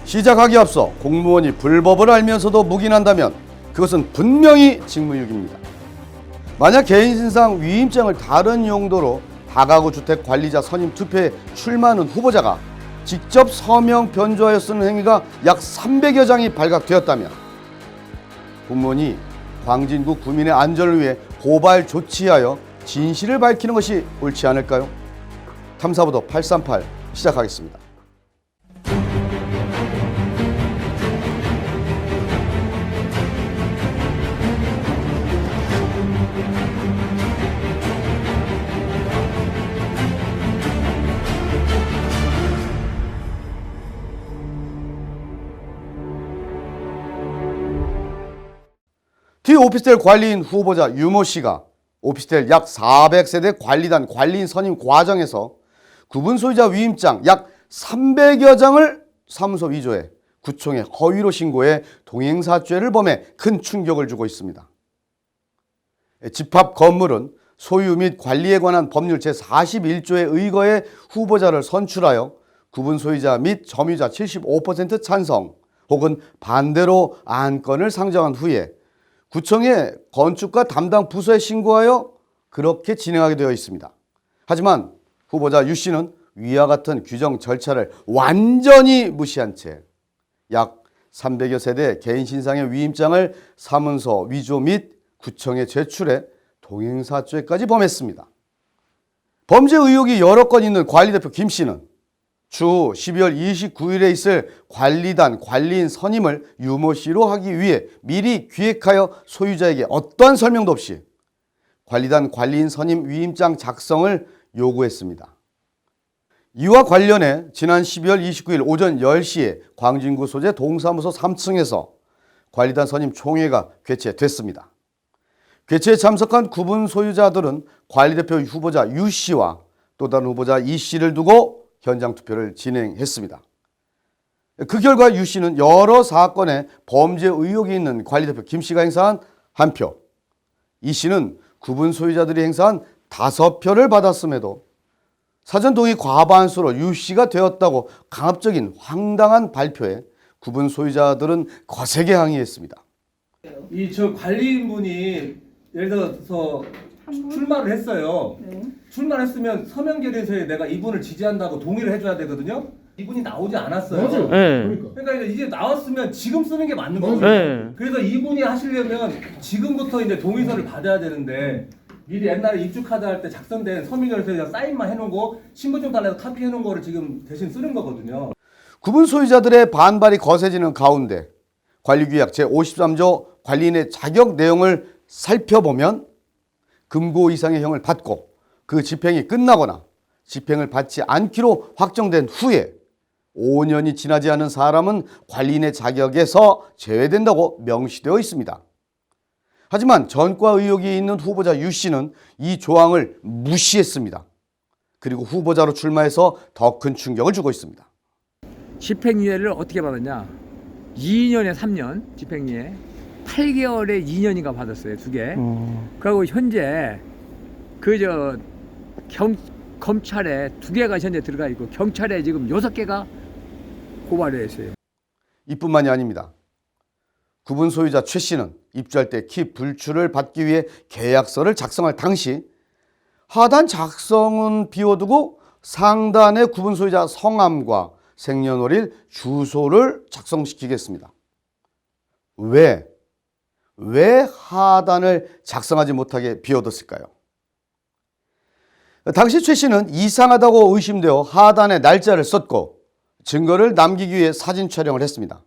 시작하기 앞서 공무원이 불법을 알면서도 묵인한다면 그것은 분명히 직무유기입니다. 만약 개인신상 위임장을 다른 용도로 다가구 주택 관리자 선임 투표에 출마하는 후보자가 직접 서명 변조하여 쓰는 행위가 약 300여 장이 발각되었다면 공무원이 광진구 구민의 안전을 위해 고발 조치하여 진실을 밝히는 것이 옳지 않을까요? 탐사보도 838 시작하겠습니다. T 오피스텔 관리인 후보자 유모 씨가 오피스텔 약 400세대 관리단 관리인 선임 과정에서 구분 소유자 위임장 약 300여 장을 사무소 위조해 구청에 허위로 신고해 동행사죄를 범해 큰 충격을 주고 있습니다. 집합 건물은 소유 및 관리에 관한 법률 제41조에 의거해 후보자를 선출하여 구분 소유자 및 점유자 75% 찬성 혹은 반대로 안건을 상정한 후에 구청에 건축과 담당 부서에 신고하여 그렇게 진행하게 되어 있습니다. 하지만 후보자 유 씨는 위와 같은 규정 절차를 완전히 무시한 채 약 300여 세대 개인신상의 위임장을 사문서 위조 및 구청에 제출해 동행사죄까지 범했습니다. 범죄 의혹이 여러 건 있는 관리대표 김 씨는 추후 12월 29일에 있을 관리단 관리인 선임을 유모 씨로 하기 위해 미리 기획하여 소유자에게 어떠한 설명도 없이 관리단 관리인 선임 위임장 작성을 요구했습니다. 이와 관련해 지난 12월 29일 오전 10시에 광진구 소재 동사무소 3층에서 관리단 선임 총회가 개최됐습니다. 개최에 참석한 구분 소유자들은 관리대표 후보자 유 씨와 또 다른 후보자 이 씨를 두고 현장 투표를 진행했습니다. 그 결과 유 씨는 여러 사건에 범죄 의혹이 있는 관리대표 김 씨가 행사한 1표, 이 씨는 구분 소유자들이 행사한 5표를 받았음에도 사전 동의 과반수로 유 씨가 되었다고 강압적인 황당한 발표에 구분 소유자들은 거세게 항의했습니다. 이 저 관리인분이 예를 들어서 출마를 했어요. 네. 출마를 했으면 서명 결의서에 내가 이분을 지지한다고 동의를 해줘야 되거든요. 이분이 나오지 않았어요. 맞아요. 네. 그러니까 이제 나왔으면 지금 쓰는 게 맞는 맞아요. 거죠. 네. 그래서 이분이 하시려면 지금부터 이제 동의서를 받아야 되는데 미리 옛날에 입주카드 할 때 작성된 서명결의서에 사인만 해놓고 신분증 달라서 카피해놓은 거를 지금 대신 쓰는 거거든요. 구분 소유자들의 반발이 거세지는 가운데 관리규약 제53조 관리인의 자격 내용을 살펴보면 금고 이상의 형을 받고 그 집행이 끝나거나 집행을 받지 않기로 확정된 후에 5년이 지나지 않은 사람은 관리인의 자격에서 제외된다고 명시되어 있습니다. 하지만 전과 의혹이 있는 후보자 유 씨는 이 조항을 무시했습니다. 그리고 후보자로 출마해서 더 큰 충격을 주고 있습니다. 집행유예를 어떻게 받았냐? 2년에 3년 집행유예, 8개월에 2년인가 받았어요. 2개. 그리고 현재 검찰에 2개가 현재 들어가 있고 경찰에 지금 6개가 고발을 했어요. 이뿐만이 아닙니다. 구분 소유자 최 씨는 입주할 때 키 불출을 받기 위해 계약서를 작성할 당시 하단 작성은 비워두고 상단의 구분 소유자 성함과 생년월일 주소를 작성시키겠습니다. 왜 하단을 작성하지 못하게 비워뒀을까요? 당시 최 씨는 이상하다고 의심되어 하단에 날짜를 썼고 증거를 남기기 위해 사진 촬영을 했습니다.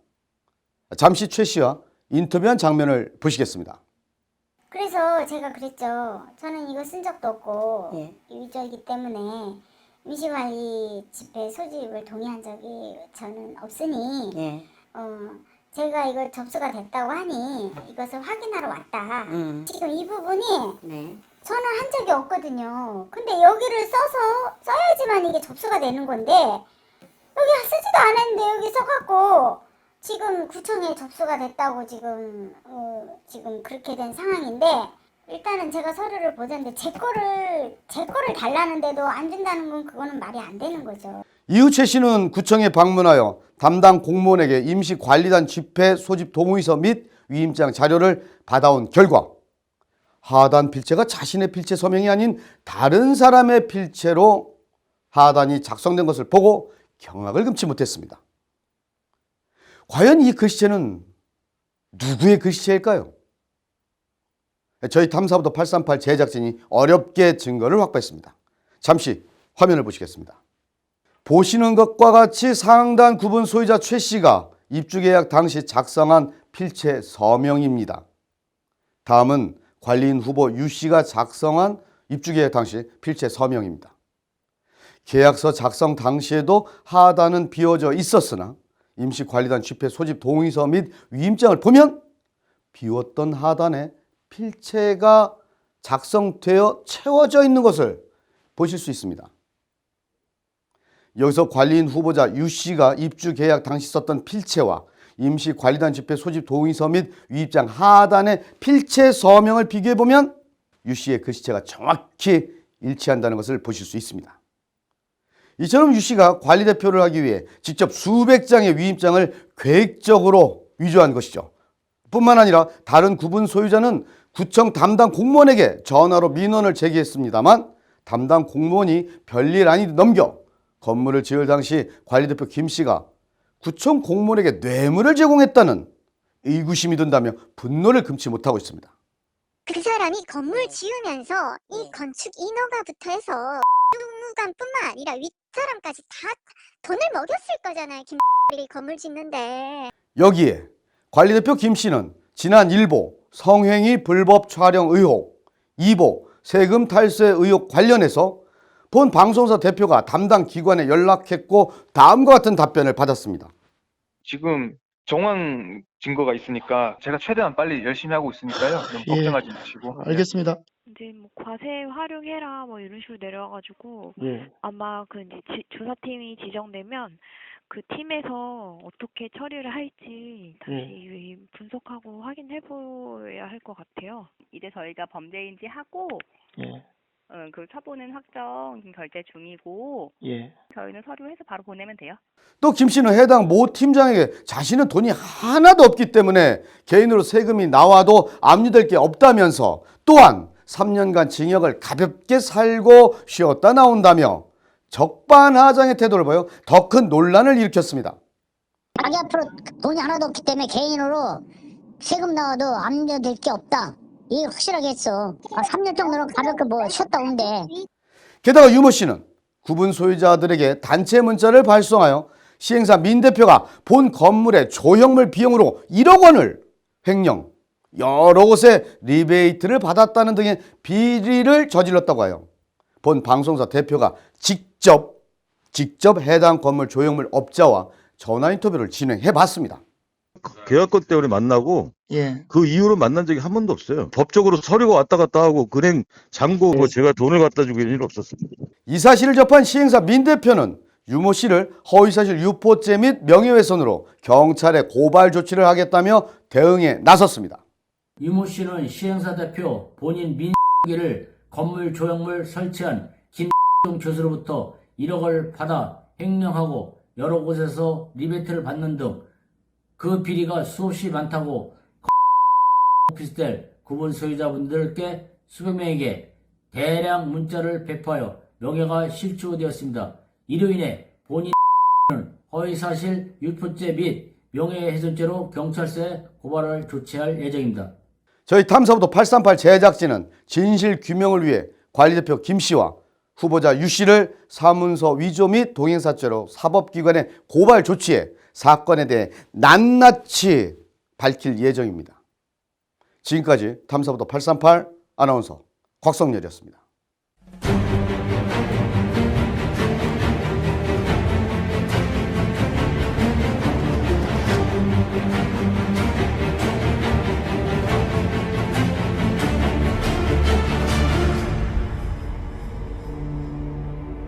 잠시 최 씨와 인터뷰한 장면을 보시겠습니다. 그래서 제가 그랬죠. 저는 이거 쓴 적도 없고 위조이기 때문에 임시관리 집회 소집을 동의한 적이 저는 없으니 제가 이거 접수가 됐다고 하니 이것을 확인하러 왔다. 지금 이 부분이 저는 한 적이 없거든요. 근데 여기를 써야지만 이게 접수가 되는 건데 여기 쓰지도 않았는데 여기 써갖고 지금 구청에 접수가 됐다고 지금 그렇게 된 상황인데 일단은 제가 서류를 보는데 제 거를 달라는데도 안 준다는 건 그거는 말이 안 되는 거죠. 이후 최 씨는 구청에 방문하여 담당 공무원에게 임시관리단 집회 소집 동의서 및 위임장 자료를 받아온 결과 하단 필체가 자신의 필체 서명이 아닌 다른 사람의 필체로 하단이 작성된 것을 보고 경악을 금치 못했습니다. 과연 이 글씨체는 누구의 글씨체일까요? 저희 탐사보도 838 제작진이 어렵게 증거를 확보했습니다. 잠시 화면을 보시겠습니다. 보시는 것과 같이 상단 구분 소유자 최 씨가 입주계약 당시 작성한 필체 서명입니다. 다음은 관리인 후보 유 씨가 작성한 입주계약 당시 필체 서명입니다. 계약서 작성 당시에도 하단은 비워져 있었으나 임시관리단 집회 소집 동의서 및 위임장을 보면 비웠던 하단에 필체가 작성되어 채워져 있는 것을 보실 수 있습니다. 여기서 관리인 후보자 유 씨가 입주 계약 당시 썼던 필체와 임시관리단 집회 소집 동의서 및 위임장 하단의 필체 서명을 비교해보면 유 씨의 글씨체가 정확히 일치한다는 것을 보실 수 있습니다. 이처럼 유 씨가 관리대표를 하기 위해 직접 수백 장의 위임장을 계획적으로 위조한 것이죠. 뿐만 아니라 다른 구분 소유자는 구청 담당 공무원에게 전화로 민원을 제기했습니다만 담당 공무원이 별일 아니듯 넘겨 건물을 지을 당시 관리대표 김 씨가 구청 공무원에게 뇌물을 제공했다는 의구심이 든다며 분노를 금치 못하고 있습니다. 그 사람이 건물 지으면서 이 건축 인허가부터 해서 누무관뿐만 아니라 윗사람까지 다 돈을 먹였을 거잖아요. 김 건물 짓는데. 여기에 관리대표 김 씨는 지난 1보 성행위 불법 촬영 의혹, 2보 세금 탈세 의혹 관련해서 본 방송사 대표가 담당 기관에 연락했고 다음과 같은 답변을 받았습니다. 지금 정황 증거가 있으니까 제가 최대한 빨리 열심히 하고 있으니까요. 너무 걱정하지 마시고. 알겠습니다. 이제 뭐 과세 활용해라 뭐 이런 식으로 내려와가지고 예. 아마 그 이제 조사팀이 지정되면 그 팀에서 어떻게 처리를 할지 다시 분석하고 확인해봐야 할 것 같아요. 이제 저희가 범죄인지 하고 예. 그 처분은 확정 결제 중이고 예. 저희는 서류해서 바로 보내면 돼요. 또 김 씨는 해당 모 팀장에게 자신은 돈이 하나도 없기 때문에 개인으로 세금이 나와도 압류될 게 없다면서 또한 3년간 징역을 가볍게 살고 쉬었다 나온다며 적반하장의 태도를 보여 더 큰 논란을 일으켰습니다. 자기 앞으로 돈이 하나도 없기 때문에 개인으로 세금 나와도 압류될 게 없다. 이게 확실하게 했어. 3년 정도는 가볍게 뭐 쉬었다 온대. 게다가 유모 씨는 구분 소유자들에게 단체 문자를 발송하여 시행사 민 대표가 본 건물의 조형물 비용으로 1억 원을 횡령, 여러 곳에 리베이트를 받았다는 등의 비리를 저질렀다고 해요. 본 방송사 대표가 직접 해당 건물 조형물 업자와 전화 인터뷰를 진행해 봤습니다. 계약권 때문에 만나고 예. 그 이후로 만난 적이 한 번도 없어요. 법적으로 서류가 왔다 갔다 하고 은행 잔고 뭐 제가 돈을 갖다 주고 이런 일 없었습니다. 이 사실을 접한 시행사 민 대표는 유모 씨를 허위사실 유포죄 및 명예훼손으로 경찰에 고발 조치를 하겠다며 대응에 나섰습니다. 유모 씨는 시행사 대표 본인 민기를 건물 조형물 설치한 김동 교수로부터 1억을 받아 횡령하고 여러 곳에서 리베이트를 받는 등 그 비리가 수없이 많다고 오피스텔 구분 소유자분들께 수백 명에게 대량 문자를 배포하여 명예가 실추되었습니다. 이로 인해 본인은 허위사실 유포죄 및 명예훼손죄로 경찰서에 고발을 조치할 예정입니다. 저희 탐사보도 838 제작진은 진실 규명을 위해 관리대표 김 씨와 후보자 유 씨를 사문서 위조 및 동행사죄로 사법기관에 고발 조치해 사건에 대해 낱낱이 밝힐 예정입니다. 지금까지 탐사보도 838 아나운서 곽성렬이었습니다.